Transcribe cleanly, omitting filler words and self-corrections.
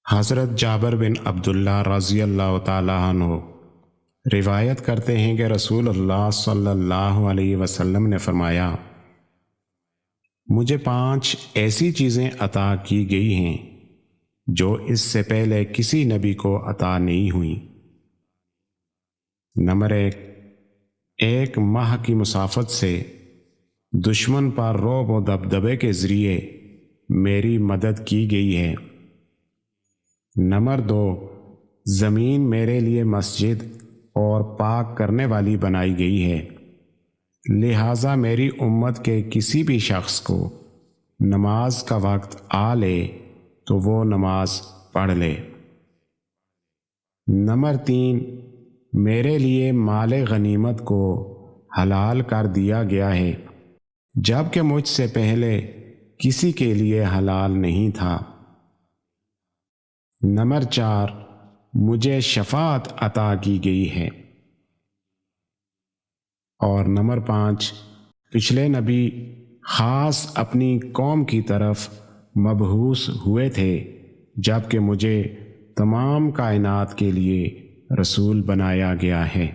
حضرت جابر بن عبداللہ رضی اللہ تعالیٰ عنہ روایت کرتے ہیں کہ رسول اللہ صلی اللہ علیہ وسلم نے فرمایا، مجھے 5 ایسی چیزیں عطا کی گئی ہیں جو اس سے پہلے کسی نبی کو عطا نہیں ہوئیں۔ نمبر 1، ایک ماہ کی مسافت سے دشمن پر رعب و دبدبے کے ذریعے میری مدد کی گئی ہے۔ نمبر 2، زمین میرے لیے مسجد اور پاک کرنے والی بنائی گئی ہے، لہٰذا میری امت کے کسی بھی شخص کو نماز کا وقت آ لے تو وہ نماز پڑھ لے۔ نمبر 3، میرے لیے مال غنیمت کو حلال کر دیا گیا ہے جبکہ مجھ سے پہلے کسی کے لیے حلال نہیں تھا۔ نمبر 4، مجھے شفاعت عطا کی گئی ہے۔ اور نمبر 5، پچھلے نبی خاص اپنی قوم کی طرف مبعوث ہوئے تھے جبکہ مجھے تمام کائنات کے لیے رسول بنایا گیا ہے۔